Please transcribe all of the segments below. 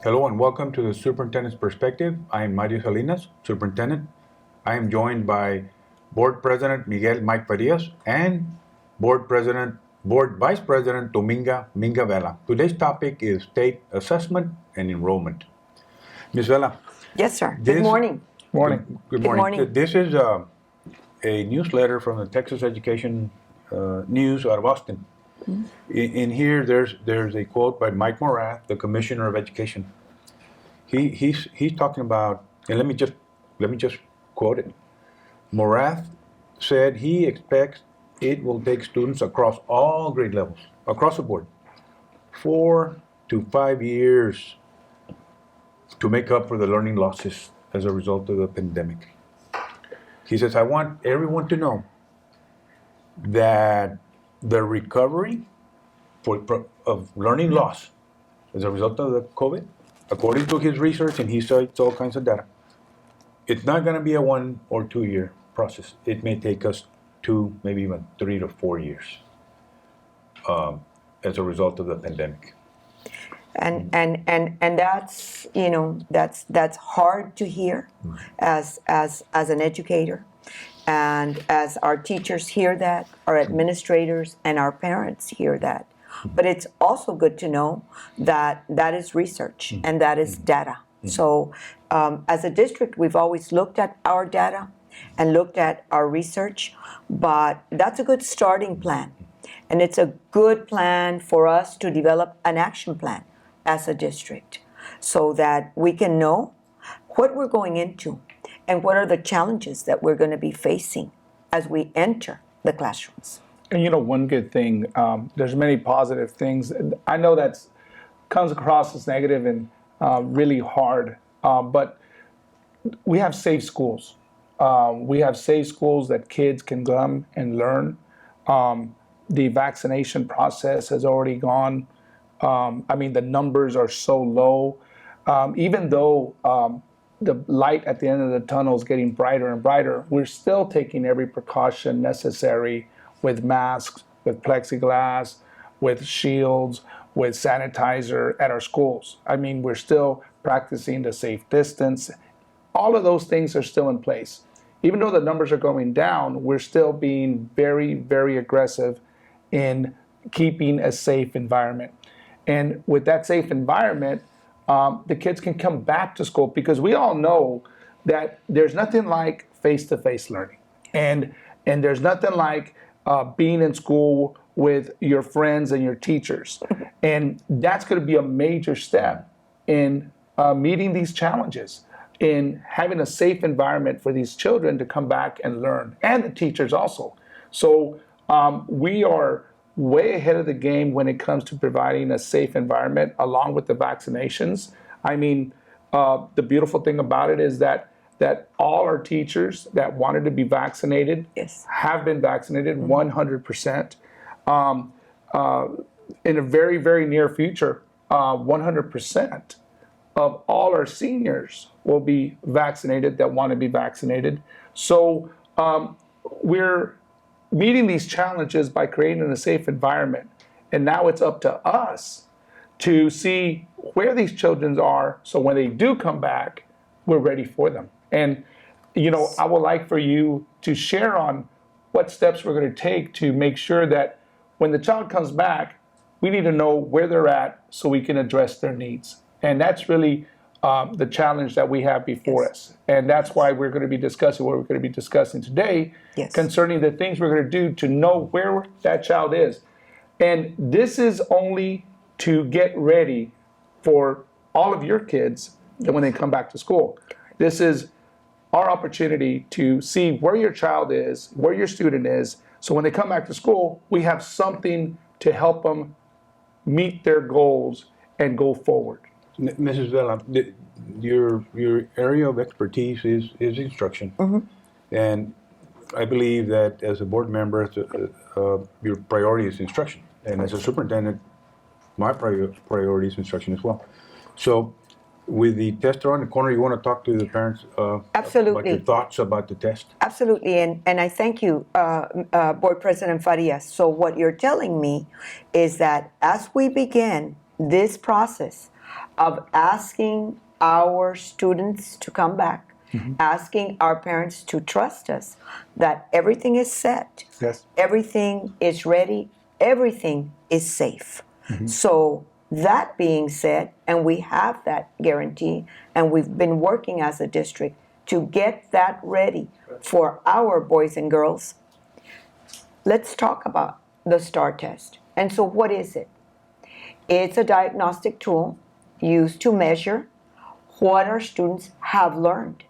Hello and welcome to the Superintendent's Perspective. I am Mario Salinas, Superintendent. I am joined by Board President Miguel Mike Farias and Board Vice President Dominga Minga Vela. Today's topic is state assessment and enrollment. Ms. Vela. Yes, sir. Good morning. Good Good morning. morning. This is a newsletter from the Texas Education News out of Austin. Mm-hmm. In here, there's a quote by Mike Morath, the Commissioner of Education. He's talking about, and let me just quote it. Morath said he expects it will take students across all grade levels, across the board, 4 to 5 years to make up for the learning losses as a result of the pandemic. He says, I want everyone to know that the recovery of learning loss as a result of the COVID, according to his research, and he cites all kinds of data, it's not going to be a 1 or 2 year process. It may take us 2, maybe even 3 to 4 years as a result of the pandemic. And that's that's hard to hear as an educator, and as our teachers hear that, our administrators and our parents hear that. But it's also good to know that that is research and that is data. So as a district, we've always looked at our data and looked at our research, but that's a good starting plan. And it's a good plan for us to develop an action plan as a district so that we can know what we're going into and what are the challenges that we're going to be facing as we enter the classrooms. And one good thing, there's many positive things. I know that comes across as negative and really hard, but we have safe schools. We have safe schools that kids can come and learn. The vaccination process has already gone. The numbers are so low. Even though the light at the end of the tunnel is getting brighter and brighter, we're still taking every precaution necessary with masks, with plexiglass, with shields, with sanitizer at our schools. We're still practicing the safe distance. All of those things are still in place. Even though the numbers are going down, we're still being very, very aggressive in keeping a safe environment. And with that safe environment, the kids can come back to school, because we all know that there's nothing like face-to-face learning. And there's nothing like being in school with your friends and your teachers. And that's going to be a major step in meeting these challenges, in having a safe environment for these children to come back and learn, and the teachers also. So we are way ahead of the game when it comes to providing a safe environment along with the vaccinations. The beautiful thing about it is that all our teachers that wanted to be vaccinated have been vaccinated 100%. In a very, very near future, 100% of all our seniors will be vaccinated that want to be vaccinated. So we're meeting these challenges by creating a safe environment. And now it's up to us to see where these children are, so when they do come back, we're ready for them. And, I would like for you to share on what steps we're going to take to make sure that when the child comes back, we need to know where they're at so we can address their needs. And that's really the challenge that we have before us. And that's why we're going to be discussing what we're going to be discussing today concerning the things we're going to do to know where that child is. And this is only to get ready for all of your kids when they come back to school. This is our opportunity to see where your child is, where your student is, so when they come back to school, we have something to help them meet their goals and go forward. Mrs. Vela, your area of expertise is instruction. And I believe that as a board member, your priority is instruction. And as a superintendent, my priority is instruction as well. So with the test around the corner, you want to talk to the parents Absolutely. about your thoughts about the test? Absolutely, and I thank you, Board President Farias. So what you're telling me is that as we begin this process, of asking our students to come back, asking our parents to trust us that everything is set, Yes. everything is ready, everything is safe. So that being said, and we have that guarantee, and we've been working as a district to get that ready for our boys and girls, let's talk about the STAAR test. And so what is it? It's a diagnostic tool used to measure what our students have learned.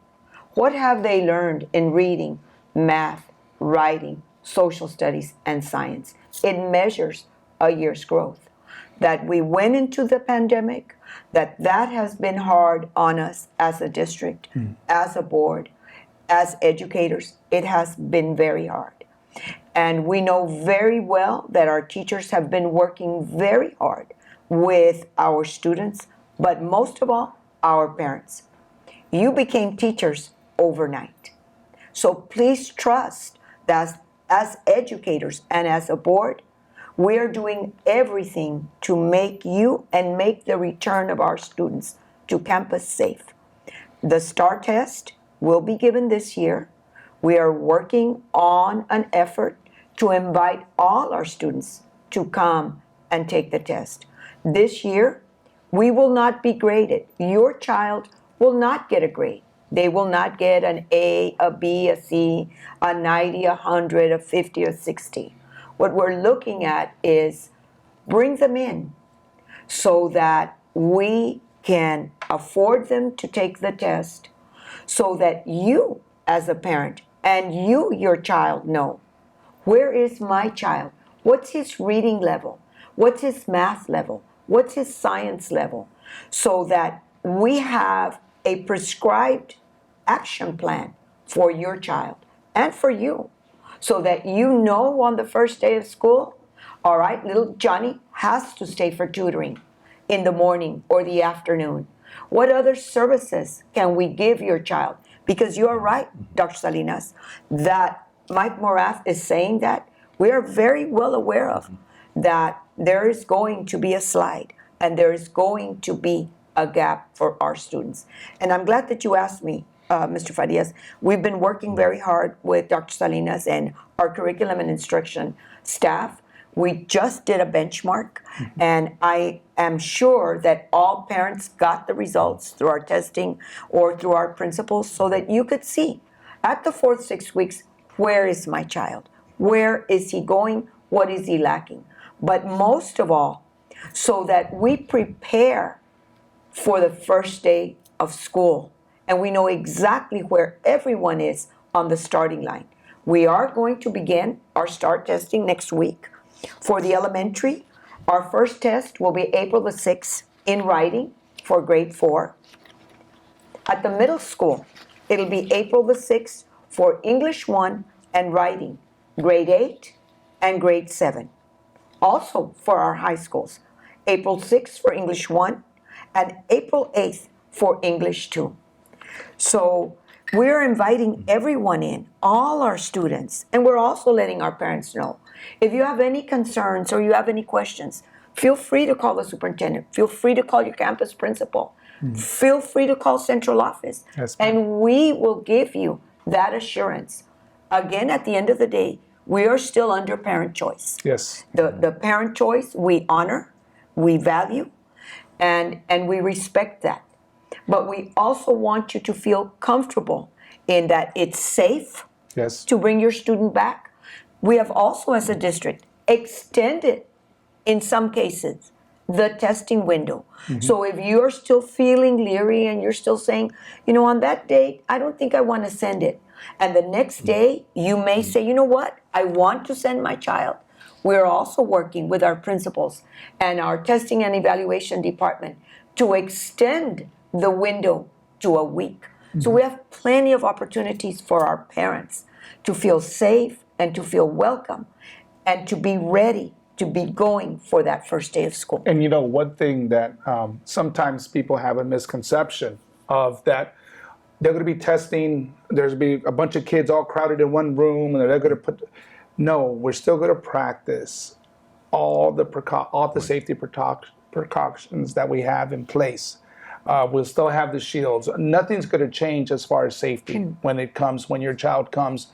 What have they learned in reading, math, writing, social studies, and science? It measures a year's growth. That we went into the pandemic, that has been hard on us as a district, as a board, as educators. It has been very hard. And we know very well that our teachers have been working very hard with our students, but most of all, our parents. You became teachers overnight. So please trust that as educators and as a board, we are doing everything to make you and make the return of our students to campus safe. The STAAR test will be given this year. We are working on an effort to invite all our students to come and take the test. This year, we will not be graded. Your child will not get a grade. They will not get an A, a B, a C, a 90, a 100, a 50, or 60. What we're looking at is bring them in so that we can afford them to take the test, so that you as a parent and you, your child, know, where is my child? What's his reading level? What's his math level? What's his science level? So that we have a prescribed action plan for your child and for you, so that you know on the first day of school, all right, little Johnny has to stay for tutoring in the morning or the afternoon. What other services can we give your child? Because you are right, Dr. Salinas, that Mike Morath is saying that we are very well aware of that there is going to be a slide and there is going to be a gap for our students. And I'm glad that you asked me, Mr. Farias. We've been working very hard with Dr. Salinas and our curriculum and instruction staff. We just did a benchmark, and I am sure that all parents got the results through our testing or through our principals, so that you could see at the 4th, 6 weeks, where is my child? Where is he going? What is he lacking? But most of all, so that we prepare for the first day of school and we know exactly where everyone is on the starting line. We are going to begin our STAAR testing next week. For the elementary, our first test will be April the 6th in writing for grade 4. At the middle school, it'll be April the 6th for English 1 and writing, grade 8 and grade 7. Also for our high schools, April 6th for English 1 and April 8th for English 2. So we're inviting everyone in, all our students, and we're also letting our parents know. If you have any concerns or you have any questions, feel free to call the superintendent. Feel free to call your campus principal. Feel free to call central office. Yes, and we will give you that assurance. Again, at the end of the day, we are still under parent choice. Yes. The parent choice we honor, we value, and we respect that. But we also want you to feel comfortable in that it's safe Yes. to bring your student back. We have also, as a district, extended, in some cases, the testing window. So if you're still feeling leery and you're still saying, you know, on that date, I don't think I want to send it. And the next day, you may say, you know what, I want to send my child. We're also working with our principals and our testing and evaluation department to extend the window to a week. So we have plenty of opportunities for our parents to feel safe and to feel welcome and to be ready to be going for that first day of school. And you know, one thing that sometimes people have a misconception of, that they're going to be testing, there's going to be a bunch of kids all crowded in one room, and they're going to put, no, we're still going to practice all the safety precautions that we have in place. We'll still have the shields. Nothing's going to change as far as safety when your child comes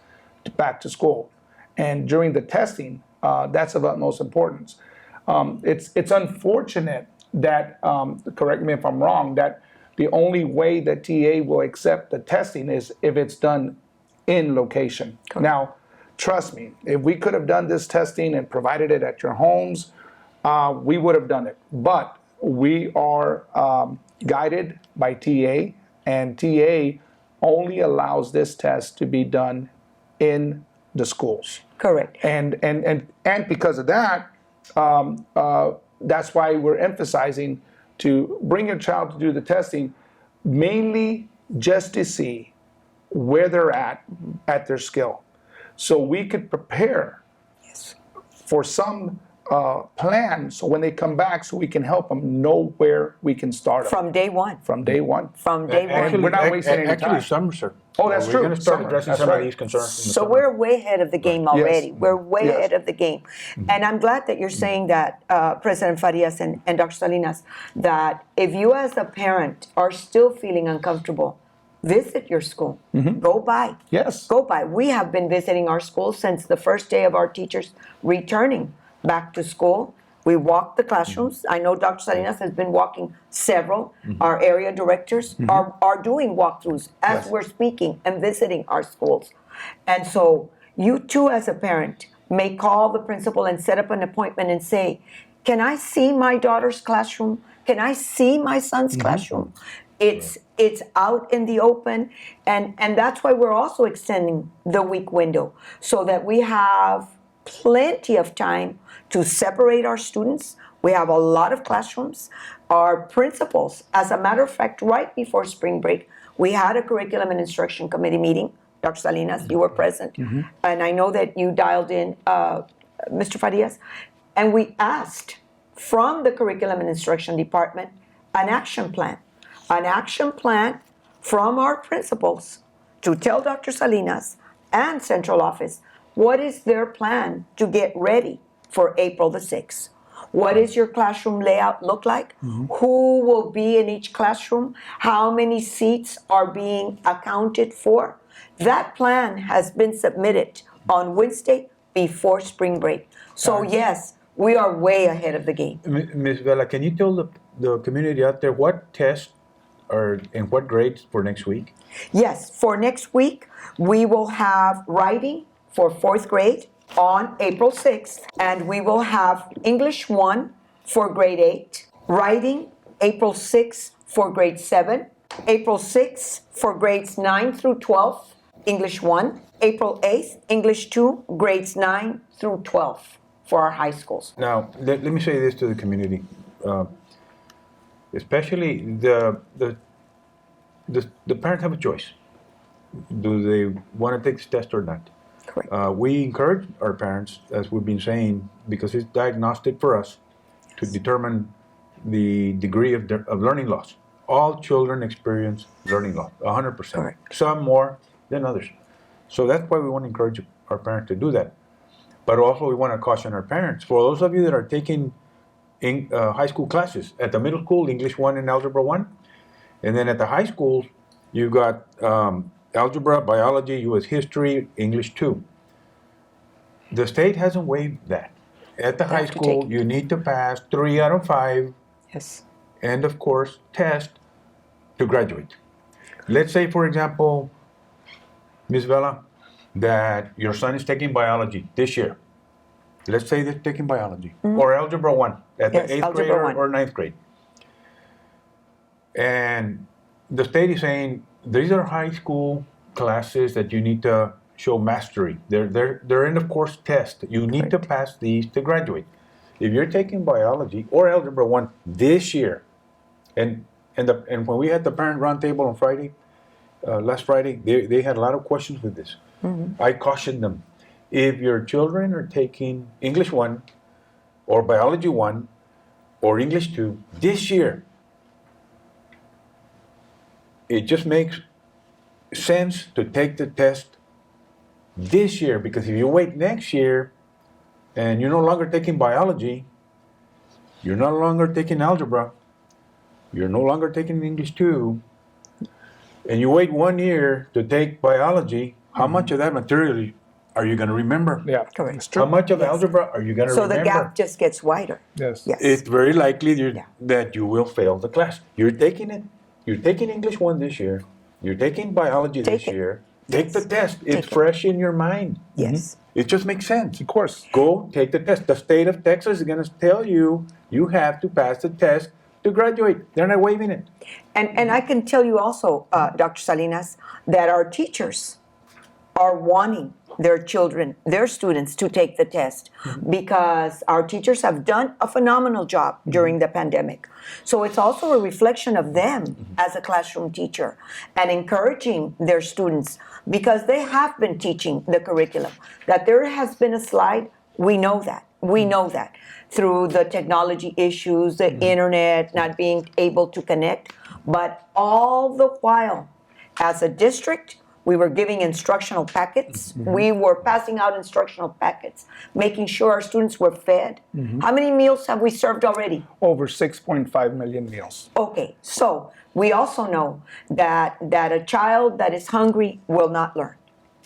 back to school. And during the testing, that's of utmost importance. It's unfortunate that, correct me if I'm wrong, that the only way that TA will accept the testing is if it's done in location. Correct. Now, trust me, if we could have done this testing and provided it at your homes, we would have done it. But we are guided by TA, and TA only allows this test to be done in the schools. Correct. And because of that, that's why we're emphasizing to bring your child to do the testing, mainly just to see where they're at their skill. So we could prepare for some plan, so when they come back, so we can help them know where we can start them. From day one. From day one. From day one. Actually, We're not wasting any actually, time. summer, sir. Oh, that's true. We're going to start Summer. addressing That's some right. of these concerns. In the So summer. we're way ahead of the game already. Yes. We're way Yes. ahead of the game. And I'm glad that you're saying that, President Farias and Dr. Salinas, that if you as a parent are still feeling uncomfortable, visit your school. Go by. Yes. Go by. We have been visiting our schools since the first day of our teachers returning back to school. We walk the classrooms. I know Dr. Salinas has been walking several. Our area directors are doing walkthroughs as we're speaking and visiting our schools. And so you too as a parent may call the principal and set up an appointment and say, can I see my daughter's classroom? Can I see my son's classroom? It's out in the open, and that's why we're also extending the week window so that we have plenty of time to separate our students. We have a lot of classrooms. Our principals, as a matter of fact, right before spring break, we had a curriculum and instruction committee meeting. Dr. Salinas, you were present, and I know that you dialed in, Mr. Farias, and we asked from the curriculum and instruction department an action plan from our principals to tell Dr. Salinas and central office what is their plan to get ready for April the 6th. What does your classroom layout look like? Who will be in each classroom? How many seats are being accounted for? That plan has been submitted on Wednesday before spring break. So yes, we are way ahead of the game. Ms. Vela, can you tell the community out there what tests are in what grades for next week? Yes, for next week, we will have writing for 4th grade on April 6th, and we will have English 1 for grade 8, writing April 6th for grade 7, April 6th for grades 9 through 12, English 1, April 8th, English 2, grades 9 through 12 for our high schools. Now, let me say this to the community, especially the parents have a choice. Do they want to take this test or not? Correct. We encourage our parents, as we've been saying, because it's diagnostic for us to determine the degree of learning loss. All children experience learning loss, 100%. Correct. Some more than others. So that's why we want to encourage our parents to do that. But also we want to caution our parents. For those of you that are taking high school classes, at the middle school, English 1 and Algebra 1, and then at the high schools, you got Algebra, Biology, U.S. History, English 2. The state hasn't waived that. At the high have to school, take it. you need to pass 3 out of 5, Yes. and of course, test to graduate. Let's say, for example, Ms. Vela, that your son is taking biology this year. Let's say they're taking biology, or Algebra 1 at Yes, the 8th Algebra grade 1. or 9th grade. And the state is saying, these are high school classes that you need to show mastery. They're in, of course, test. You need to pass these to graduate. If you're taking biology or Algebra 1 this year, and when we had the parent roundtable on Friday, last Friday, they had a lot of questions with this. I cautioned them. If your children are taking English 1 or Biology 1 or English 2 this year, it just makes sense to take the test this year, because if you wait next year and you're no longer taking biology, You're no longer taking algebra. You're no longer taking English 2. And you wait 1 year to take biology. How much of that material are you going to remember? Yeah, Correct. it's true. How much of Yes. algebra are you going to So remember? the gap just gets wider. Yes. Yes. It's very likely Yeah. that you will fail the class. You're taking it. You're taking English 1 this year. You're taking biology Take this it. year. Take the Yes. test. It's Take it. fresh in your mind. Yes. It just makes sense. Of course. Go take the test. The state of Texas is going to tell you you have to pass the test to graduate. They're not waiving it. And I can tell you also, Dr. Salinas, that our teachers are wanting their children, their students to take the test because our teachers have done a phenomenal job during the pandemic. So it's also a reflection of them as a classroom teacher and encouraging their students because they have been teaching the curriculum. That there has been a slide, we know that. We know that through the technology issues, the internet, not being able to connect. But all the while, as a district, we were giving instructional packets. We were passing out instructional packets, making sure our students were fed. How many meals have we served already? Over 6.5 million meals. Okay, so we also know that a child that is hungry will not learn.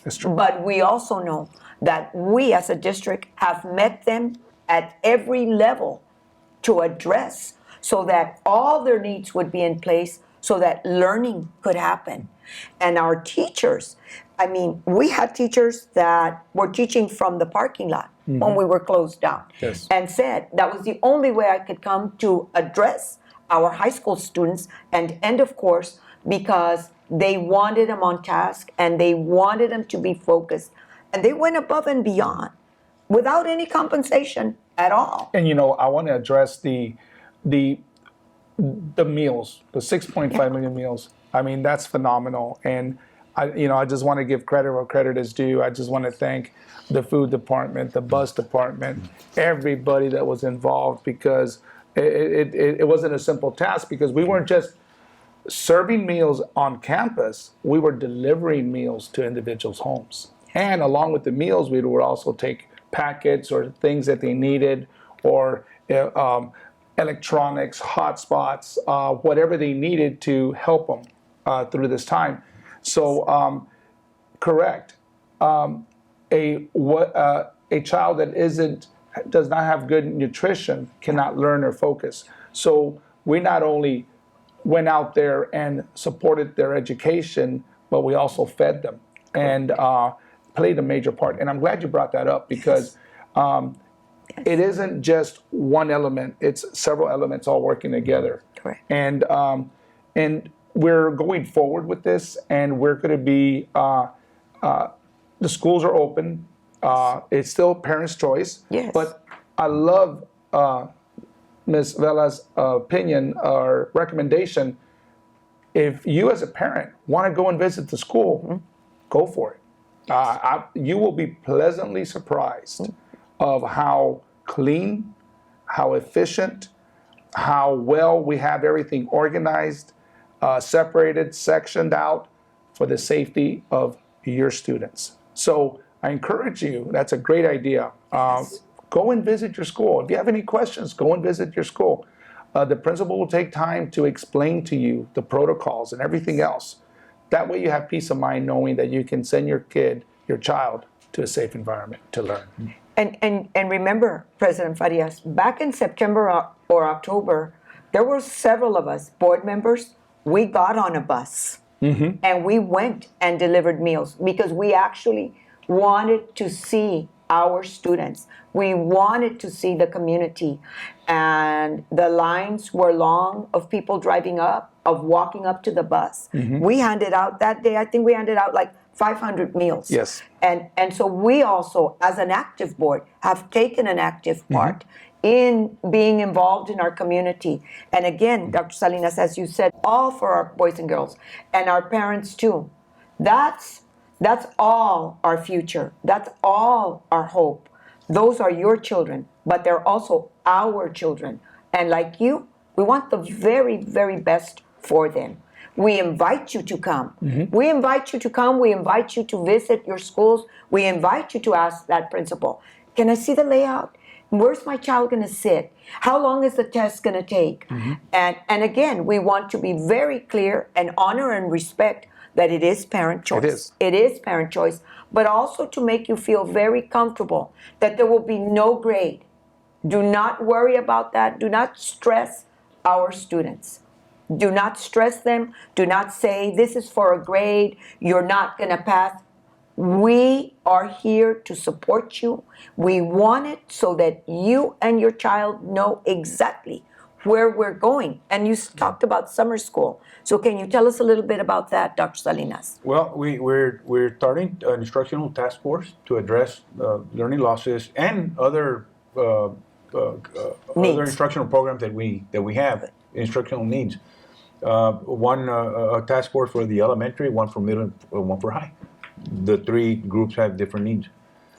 That's true. But we also know that we as a district have met them at every level to address so that all their needs would be in place so that learning could happen. And our teachers, I mean, we had teachers that were teaching from the parking lot when we were closed down Yes. and said that was the only way I could come to address our high school students and end of course because they wanted them on task and they wanted them to be focused. And they went above and beyond without any compensation at all. And I want to address the meals, the 6.5 million meals. I mean, that's phenomenal. And I just want to give credit where credit is due. I just want to thank the food department, the bus department, everybody that was involved because it wasn't a simple task because we weren't just serving meals on campus, we were delivering meals to individuals' homes. And along with the meals, we would also take packets or things that they needed or electronics, hotspots, whatever they needed to help them through this time. So, correct. A child that does not have good nutrition cannot learn or focus. So we not only went out there and supported their education, but we also fed them and played a major part. And I'm glad you brought that up because it isn't just one element; it's several elements all working together. Correct. And we're going forward with this, and we're going to be. The schools are open. It's still parents' choice. Yes. But I love Ms. Vela's opinion or recommendation. If you as a parent want to go and visit the school, go for it. You will be pleasantly surprised of how clean, how efficient, how well we have everything organized, separated, sectioned out for the safety of your students. So I encourage you, that's a great idea. Go and visit your school. If you have any questions, go and visit your school. The principal will take time to explain to you the protocols and everything else. That way you have peace of mind knowing that you can send your kid, your child, to a safe environment to learn. And remember, President Farias, back in September or October, there were several of us, board members, we got on a bus and we went and delivered meals because we actually wanted to see our students. We wanted to see the community. And the lines were long of people driving up, of walking up to the bus. We handed out that day, I think we handed out like 500 meals. Yes. And so we also, as an active board, have taken an active part in being involved in our community. And again, Dr. Salinas, as you said, all for our boys and girls and our parents too. That's all our future. That's all our hope. Those are your children, but they're also our children. And like you, we want the very, very best for them. We invite you to come. We invite you to come. We invite you to visit your schools. We invite you to ask that principal, can I see the layout? Where's my child going to sit? How long is the test going to take? And again, we want to be very clear and honor and respect that it is parent choice. is. It is parent choice, but also to make you feel very comfortable that there will be no grade. Do not worry about that. Do not stress our students. Do not stress them. Do not say, this is for a grade. You're not going to pass. We are here to support you. We want it so that you and your child know exactly where we're going. And you talked about summer school. So can you tell us a little bit about that, Dr. Salinas? Well, we're starting an instructional task force to address learning losses and other Needs. other instructional programs that we have, instructional needs. One a task force for the elementary, one for middle, one for high. The three groups have different needs.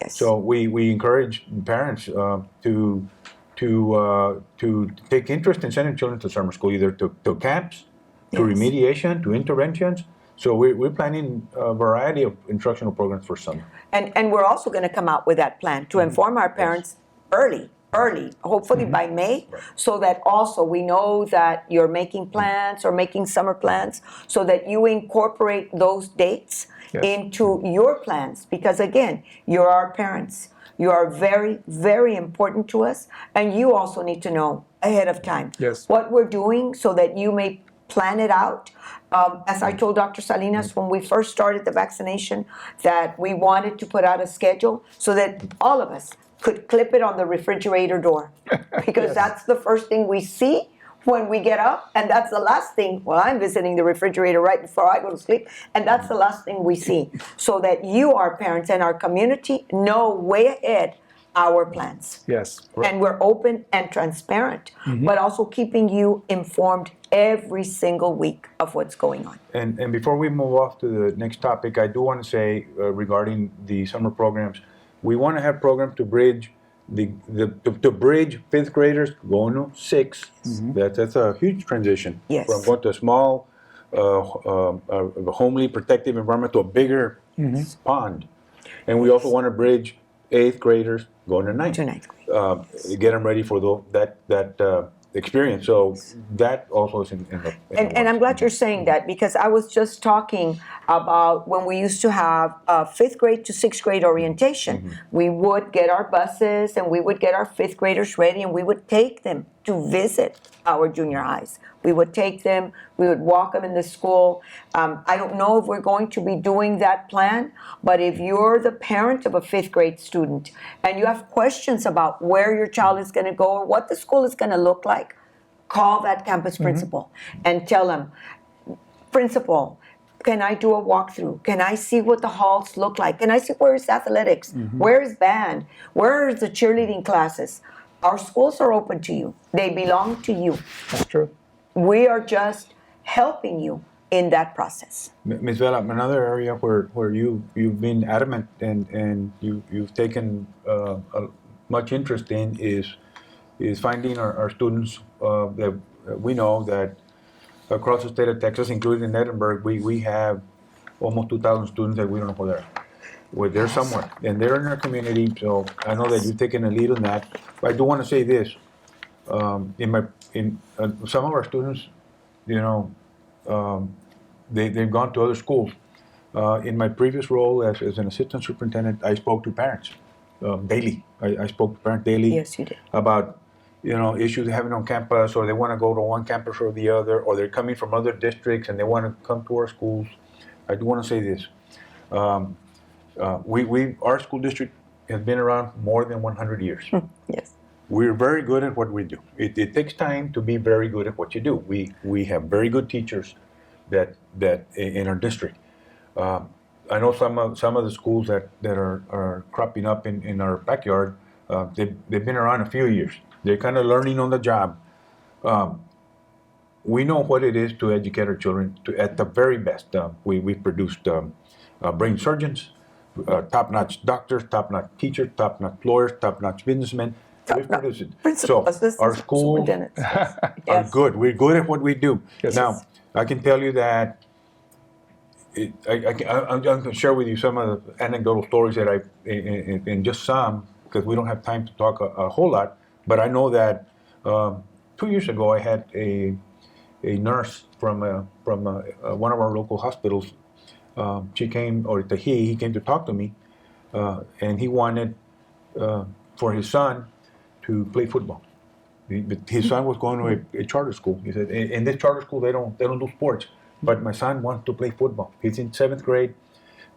Yes. So we encourage parents to take interest in sending children to summer school, either to camps, to Yes. remediation, to interventions. So we're planning a variety of instructional programs for summer. And we're also going to come out with that plan to inform our parents early, hopefully by May, so that also we know that you're making plans or making summer plans so that you incorporate those dates into your plans. Because again, you're our parents. You are very, very important to us. And you also need to know ahead of time what we're doing so that you may plan it out. As I told Dr. Salinas when we first started the vaccination, that we wanted to put out a schedule so that all of us could clip it on the refrigerator door. Because that's the first thing we see when we get up, and that's the last thing, well, I'm visiting the refrigerator right before I go to sleep, and that's the last thing we see. So that you, our parents, and our community know way ahead our plans. Yes. And we're open and transparent, but also keeping you informed every single week of what's going on. And before we move off to the next topic, I do want to say regarding the summer programs, we want to have programs to bridge to bridge fifth graders going to 6th. That's a huge transition from going to a small, homely, protective environment to a bigger pond. And we also want to bridge 8th graders going to 9th. To 9th grade. Get them ready for that experience. So that also is in the And I'm glad you're saying that, because I was just talking about when we used to have 5th grade to 6th grade orientation. We would get our buses and we would get our 5th graders ready and we would take them to visit our junior highs. We would take them, we would walk them in the school. I don't know if we're going to be doing that plan, but if you're the parent of a 5th grade student and you have questions about where your child is going to go or what the school is going to look like, call that campus principal and tell them, principal, can I do a walkthrough? Can I see what the halls look like? Can I see where is athletics? Where is band? Where is the cheerleading classes? Our schools are open to you. They belong to you. That's true. We are just helping you in that process. Ms. Vela, another area where you've been adamant and you've taken much interest in is finding our students that we know that across the state of Texas, including in Edinburgh, we have almost 2,000 students that we don't know where they're at. Well, they're somewhere, and they're in our community. So I know that you've taken a lead on that. But I do want to say this: in some of our students, they've gone to other schools. In my previous role as an assistant superintendent, I spoke to parents daily. I spoke to parents daily. Yes, you did. About issues they're having on campus, or they want to go to one campus or the other, or they're coming from other districts and they want to come to our schools. I do want to say this. Our school district has been around more than 100 years. Yes. We're very good at what we do. It takes time to be very good at what you do. We have very good teachers that in our district. I know some of the schools that are cropping up in our backyard. They've been around a few years. They're kind of learning on the job. We know what it is to educate our children at the very best. We've produced brain surgeons, top-notch doctors, top-notch teachers, top-notch lawyers, top-notch businessmen. We've produced it. So our schools are good. We're good at what we do. Yes. Now, I can tell you that I'm going to share with you some of the anecdotal stories that and just some because we don't have time to talk a whole lot. But I know that 2 years ago I had a nurse from one of our local hospitals. She came, or he came to talk to me, and he wanted for his son to play football. But his son was going to a charter school. He said, in this charter school they don't do sports, but my son wants to play football. He's in 7th grade.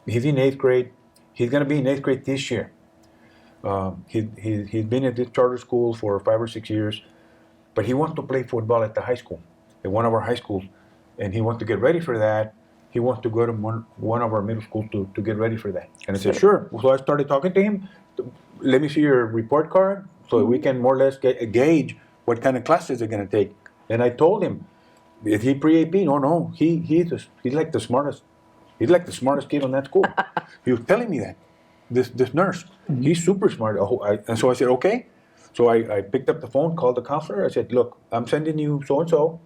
He's in 8th grade. He's going to be in 8th grade this year. He's been at this charter school for 5 or 6 years, but he wants to play football at the high school, at one of our high schools, and he wants to get ready for that. He wants to go to one of our middle schools to get ready for that. And I said, sure. So I started talking to him. Let me see your report card so we can more or less gauge what kind of classes they're going to take. And I told him, is he pre-AP? No. He's like the smartest. He's like the smartest kid on that school. He was telling me that. This nurse, he's super smart. And so I said, okay. So I picked up the phone, called the counselor. I said, look, I'm sending you so-and-so.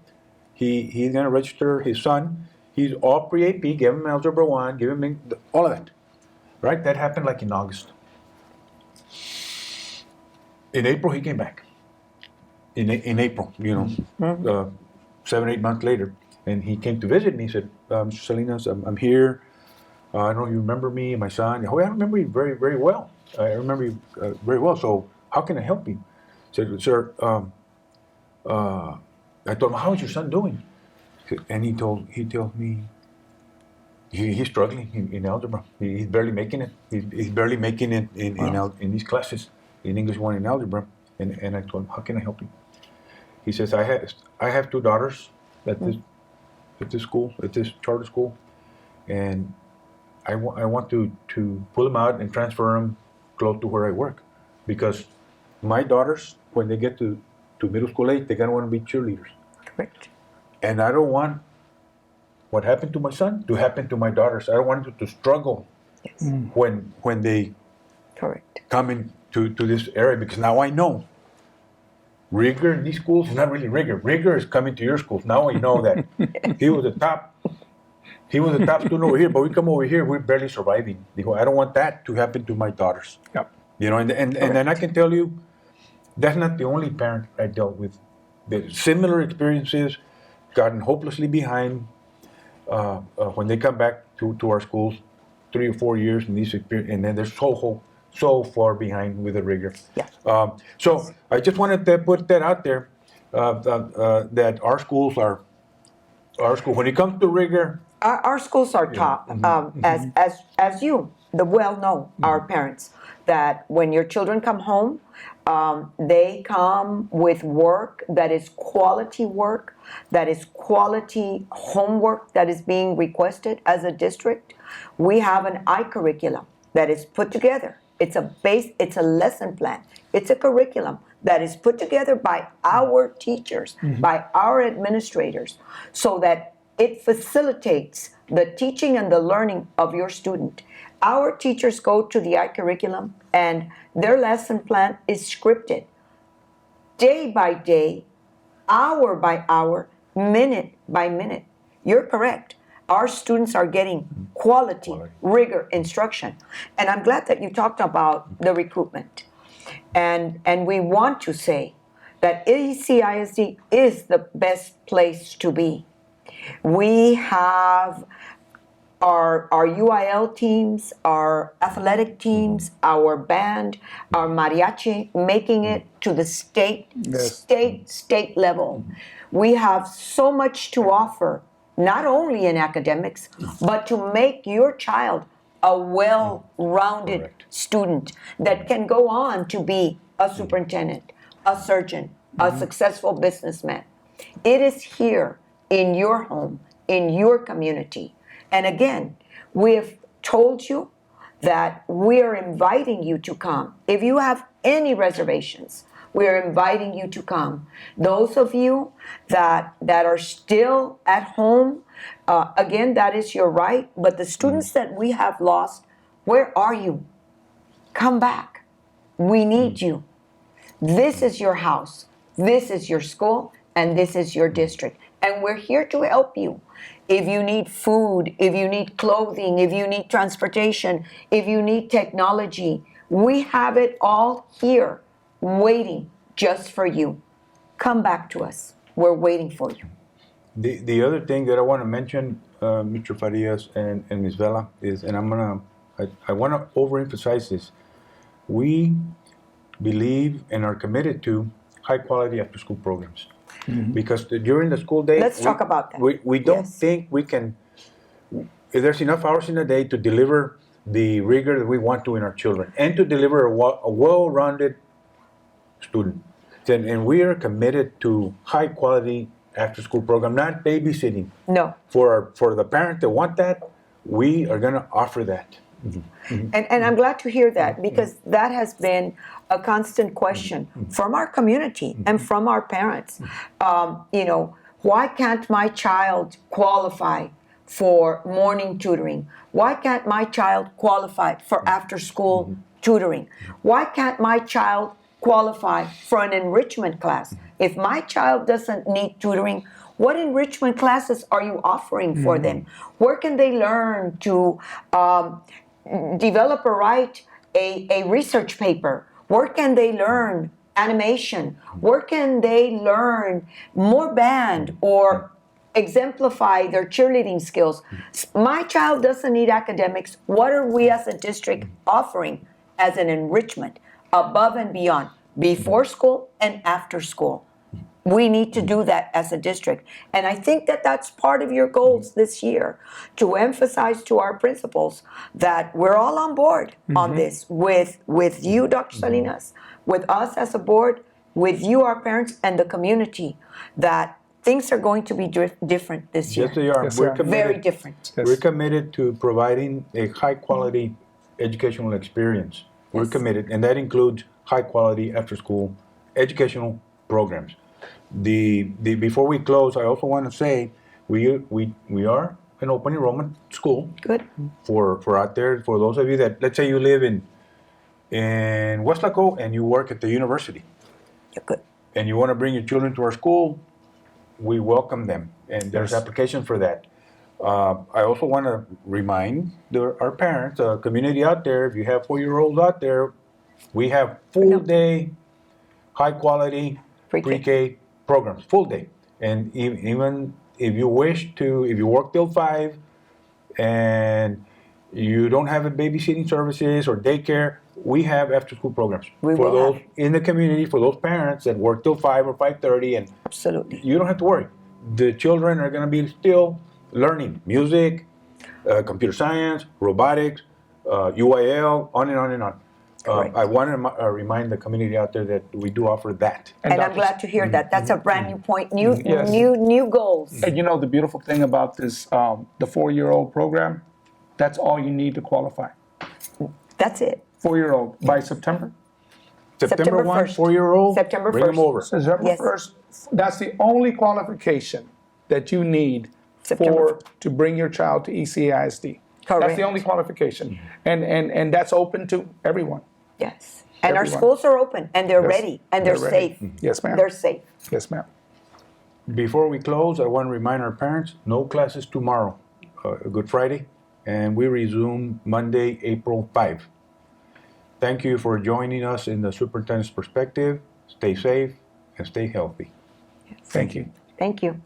He's going to register his son. He's all pre-AP. Give him Algebra 1. Give him all of that. Right? That happened like in August. In April, he came back. In April, 7, 8 months later. And he came to visit me. He said, Mr. Salinas, I'm here. I know you remember me and my son. Oh, I remember you very, very well. I remember you very well. So how can I help you? I said, sir, I told him, how is your son doing? And he told me he's struggling in algebra. He's barely making it. He's barely making it in these classes, in English 1 and algebra. And I told him, how can I help you? He says, I have 2 daughters at this school, at this charter school, and I want to pull them out and transfer them close to where I work, because my daughters, when they get to middle school age, they're gonna want to be cheerleaders. Correct. And I don't want what happened to my son to happen to my daughters. I don't want them to struggle when they come into this area, because now I know rigor in these schools is not really rigor. Rigor is coming to your schools. Now I know that he was the top student over here, but we come over here, we're barely surviving. I don't want that to happen to my daughters. Yep. And then I can tell you, that's not the only parent I dealt with. The similar experiences, gotten hopelessly behind when they come back to our schools 3 or 4 years in these experiences, and then they're so far behind with the rigor. Yeah. So I just wanted to put that out there, that our schools, when it comes to rigor, Our schools are taught, as you, the well-know, our parents, that when your children come home, they come with work that is quality work, that is quality homework that is being requested as a district. We have an I-curriculum that is put together. It's a lesson plan. It's a curriculum that is put together by our teachers, by our administrators, so that it facilitates the teaching and the learning of your student. Our teachers go to the I-curriculum and their lesson plan is scripted day by day, hour by hour, minute by minute. You're correct. Our students are getting quality, rigor instruction. And I'm glad that you talked about the recruitment. And we want to say that AEC-ISD is the best place to be. We have our UIL teams, our athletic teams, our band, our mariachi, making it to the state level. We have so much to offer, not only in academics, but to make your child a well-rounded student that can go on to be a superintendent, a surgeon, a successful businessman. It is here in your home, in your community. And again, we have told you that we are inviting you to come. If you have any reservations, we are inviting you to come. Those of you that are still at home, again, that is your right. But the students that we have lost, where are you? Come back. We need you. This is your house. This is your school. And this is your district. And we're here to help you. If you need food, if you need clothing, if you need transportation, if you need technology, We have it all here, waiting just for you. Come back to us. We're waiting for you. The other thing that I want to mention, Mr. Farias and Ms. Vela, is, and I want to overemphasize this. We believe and are committed to high quality after school programs. Because during the school day, Let's talk about that. We don't Yes. think we can, if there's enough hours in a day to deliver the rigor that we want to in our children and to deliver a well-rounded student. And we are committed to high quality after school program, not babysitting. No. For the parents that want that, we are going to offer that. And I'm glad to hear that, because that has been a constant question from our community and from our parents. Why can't my child qualify for morning tutoring? Why can't my child qualify for after school tutoring? Why can't my child qualify for an enrichment class? If my child doesn't need tutoring, what enrichment classes are you offering for them? Where can they learn to develop or write a research paper? Where can they learn animation? Where can they learn more band or exemplify their cheerleading skills? My child doesn't need academics. What are we as a district offering as an enrichment above and beyond, before school and after school? We need to do that as a district. And I think that that's part of your goals this year, to emphasize to our principals that we're all on board on this with you, Dr. Salinas, with us as a board, with you, our parents, and the community, that things are going to be different this year. Yes, they are. Yes, We're they are. committed. Very different. Yes. We're committed to providing a high quality educational experience. We're Yes. committed, and that includes high quality after school educational programs. Before we close, I also want to say we are an open enrollment school Good. for out there, for those of you that, let's say you live in Westlaco and you work at the university You're good. and you want to bring your children to our school, we welcome them, and there's Yes. applications for that. I also want to remind our parents, the community out there, if you have 4-year-olds out there, we have full day, high quality pre-K programs, full day. And even if you wish to, if you work till 5 and you don't have a babysitting services or daycare, we have after school programs We for will those have. in the community, for those parents that work till 5 or 5:30, and Absolutely. you don't have to worry. The children are going to be still learning music, computer science, robotics, UIL, on and on and on. Correct. I want to remind the community out there that we do offer that. And I'm Dr. glad to hear that. That's a brand new point, Yes. new goals. And the beautiful thing about this, the 4-year-old program, that's all you need to qualify. That's it. 4-year-old by September. September 1, 1st. 4-year-old, September bring them 1st. over. September Yes. 1st. That's the only qualification that you need September to bring your child to ECAISD. That's Correct. the only qualification, and that's open to everyone. Yes. And our Everyone. schools are open, and they're Yes. ready, and they're They're ready. safe. Yes, ma'am. They're safe. Yes, ma'am. Before we close, I want to remind our parents, no classes tomorrow, Good Friday, and we resume Monday, April 5. Thank you for joining us in the Superintendent's Perspective. Stay safe and stay healthy. Thank you. Thank you.